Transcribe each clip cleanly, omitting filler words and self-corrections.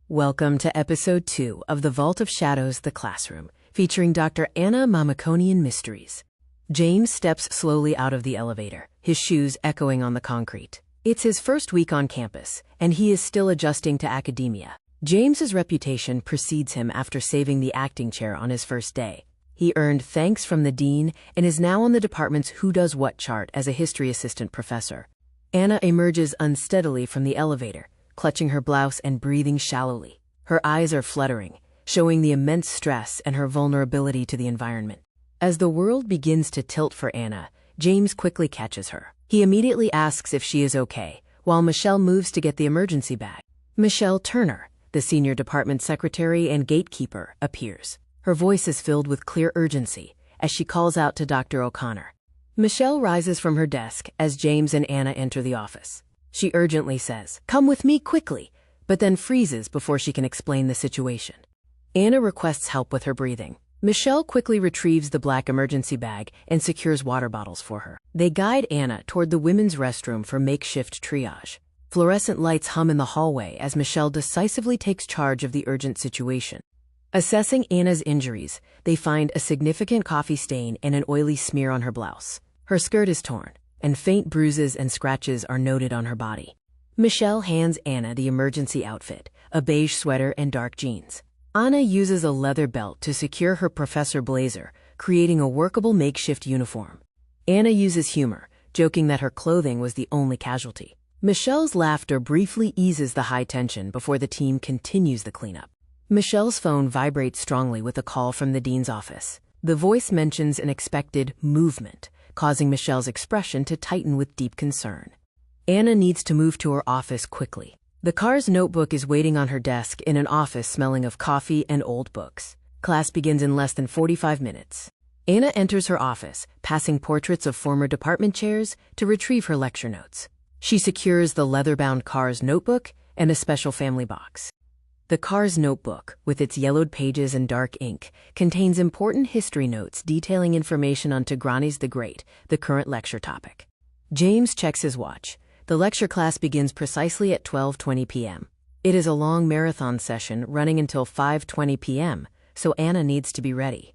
Welcome to Episode 2 of The Vault of Shadows, The Classroom, featuring Dr. Anna Mamikonian Mysteries. James steps slowly out of the elevator, his shoes echoing on the concrete. It's his first week on campus, and he is still adjusting to academia. James's reputation precedes him after saving the acting chair on his first day. He earned thanks from the dean and is now on the department's Who Does What chart as a history assistant professor. Anna emerges unsteadily from the elevator, clutching her blouse and breathing shallowly. Her eyes are fluttering, showing the immense stress and her vulnerability to the environment. As the world begins to tilt for Anna, James quickly catches her. He immediately asks if she is okay, while Michelle moves to get the emergency bag. Michelle Turner, the senior department secretary and gatekeeper, appears. Her voice is filled with clear urgency as she calls out to Dr. O'Connor. Michelle rises from her desk as James and Anna enter the office. She urgently says, "Come with me quickly," but then freezes before she can explain the situation. Anna requests help with her breathing. Michelle quickly retrieves the black emergency bag and secures water bottles for her. They guide Anna toward the women's restroom for makeshift triage. Fluorescent lights hum in the hallway as Michelle decisively takes charge of the urgent situation. Assessing Anna's injuries, they find a significant coffee stain and an oily smear on her blouse. Her skirt is torn, and faint bruises and scratches are noted on her body. Michelle hands Anna the emergency outfit, a beige sweater and dark jeans. Anna uses a leather belt to secure her professor blazer, creating a workable makeshift uniform. Anna uses humor, joking that her clothing was the only casualty. Michelle's laughter briefly eases the high tension before the team continues the cleanup. Michelle's phone vibrates strongly with a call from the dean's office. The voice mentions an expected movement, causing Michelle's expression to tighten with deep concern. Anna needs to move to her office quickly. The car's notebook is waiting on her desk in an office smelling of coffee and old books. Class begins in less than 45 minutes. Anna enters her office, passing portraits of former department chairs to retrieve her lecture notes. She secures the leather-bound car's notebook and a special family box. The car's notebook, with its yellowed pages and dark ink, contains important history notes detailing information on Tigranes the Great, the current lecture topic. James checks his watch. The lecture class begins precisely at 12:20 p.m. It is a long marathon session running until 5:20 p.m., so Anna needs to be ready.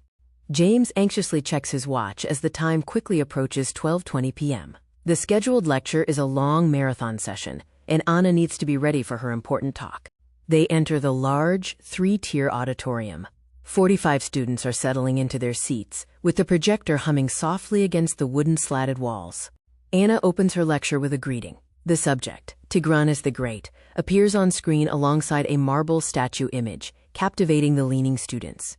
James anxiously checks his watch as the time quickly approaches 12:20 p.m. The scheduled lecture is a long marathon session, and Anna needs to be ready for her important talk. They enter the large, three-tier auditorium. 45 students are settling into their seats, with the projector humming softly against the wooden slatted walls. Anna opens her lecture with a greeting. The subject, Tigranes the Great, appears on screen alongside a marble statue image, captivating the leaning students.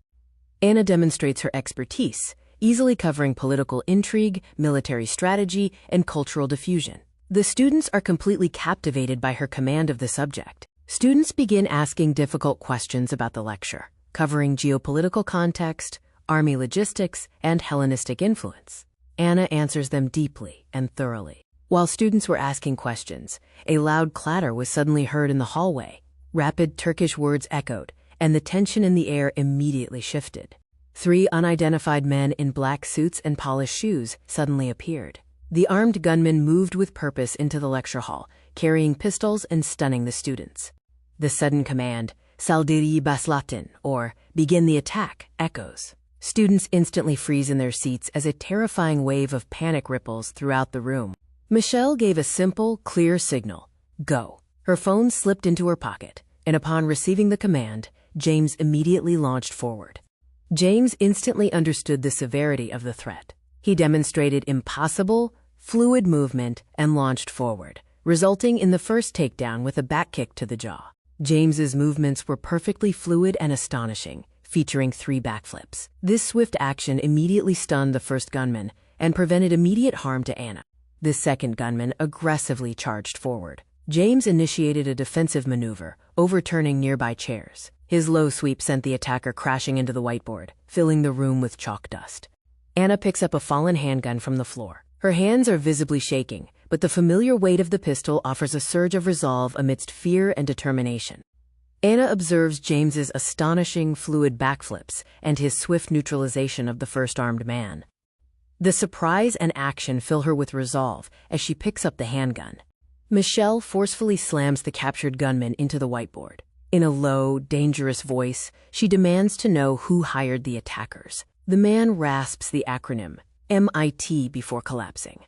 Anna demonstrates her expertise, easily covering political intrigue, military strategy, and cultural diffusion. The students are completely captivated by her command of the subject. Students begin asking difficult questions about the lecture, covering geopolitical context, army logistics, and Hellenistic influence. Anna answers them deeply and thoroughly. While students were asking questions, a loud clatter was suddenly heard in the hallway. Rapid Turkish words echoed, and the tension in the air immediately shifted. 3 unidentified men in black suits and polished shoes suddenly appeared. The armed gunmen moved with purpose into the lecture hall, carrying pistols and stunning the students. The sudden command, "Saldiri Baslatin," or "Begin the attack," echoes. Students instantly freeze in their seats as a terrifying wave of panic ripples throughout the room. Michelle gave a simple, clear signal, "Go." Her phone slipped into her pocket, and upon receiving the command, James immediately launched forward. James instantly understood the severity of the threat. He demonstrated impossible, fluid movement and launched forward, resulting in the first takedown with a back kick to the jaw. James's movements were perfectly fluid and astonishing, featuring 3 backflips. This swift action immediately stunned the first gunman and prevented immediate harm to Anna. The second gunman aggressively charged forward. James initiated a defensive maneuver, overturning nearby chairs. His low sweep sent the attacker crashing into the whiteboard, filling the room with chalk dust. Anna picks up a fallen handgun from the floor. Her hands are visibly shaking, but the familiar weight of the pistol offers a surge of resolve amidst fear and determination. Anna observes James's astonishing, fluid backflips and his swift neutralization of the first armed man. The surprise and action fill her with resolve as she picks up the handgun. Michelle forcefully slams the captured gunman into the whiteboard. In a low, dangerous voice, she demands to know who hired the attackers. The man rasps the acronym MIT before collapsing.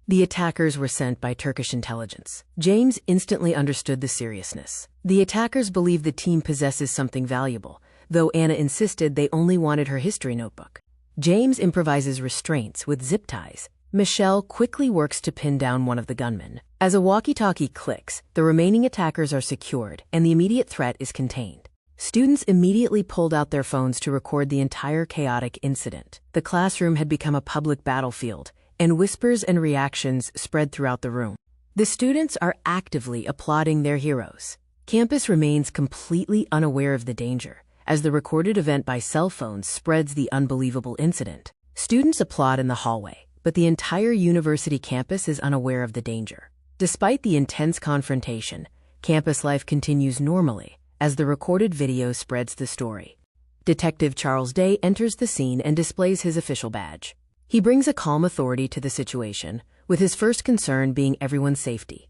The attackers were sent by Turkish intelligence. James instantly understood the seriousness. The attackers believe the team possesses something valuable, though Anna insisted they only wanted her history notebook. James improvises restraints with zip ties. Michelle quickly works to pin down one of the gunmen. As a walkie-talkie clicks, the remaining attackers are secured and the immediate threat is contained. Students immediately pulled out their phones to record the entire chaotic incident. The classroom had become a public battlefield, and whispers and reactions spread throughout the room. The students are actively applauding their heroes. Campus remains completely unaware of the danger, as the recorded event by cell phones spreads the unbelievable incident. Students applaud in the hallway, but the entire university campus is unaware of the danger. Despite the intense confrontation, campus life continues normally as the recorded video spreads the story. Detective Charles Day enters the scene and displays his official badge. He brings a calm authority to the situation, with his first concern being everyone's safety.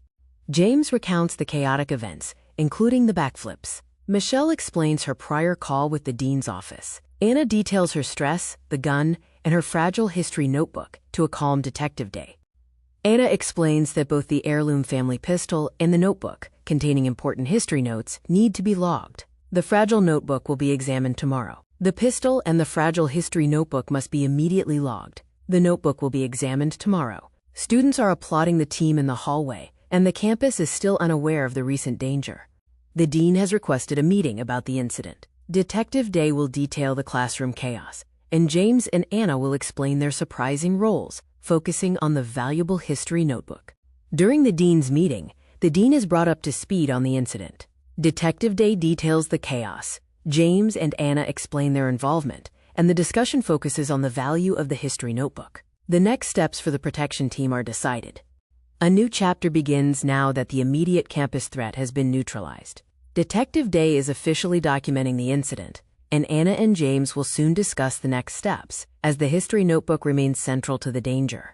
James recounts the chaotic events, including the backflips. Michelle explains her prior call with the dean's office. Anna details her stress, the gun, and her fragile history notebook to a calm Detective Day. Anna explains that both the heirloom family pistol and the notebook, containing important history notes, need to be logged. The fragile notebook will be examined tomorrow. The pistol and the fragile history notebook must be immediately logged. The notebook will be examined tomorrow. Students are applauding the team in the hallway, and the campus is still unaware of the recent danger. The dean has requested a meeting about the incident. Detective Day will detail the classroom chaos, and James and Anna will explain their surprising roles, focusing on the valuable history notebook. During the dean's meeting, the dean is brought up to speed on the incident. Detective Day details the chaos. James and Anna explain their involvement, and the discussion focuses on the value of the history notebook. The next steps for the protection team are decided. A new chapter begins now that the immediate campus threat has been neutralized. Detective Day is officially documenting the incident, and Anna and James will soon discuss the next steps, as the history notebook remains central to the danger.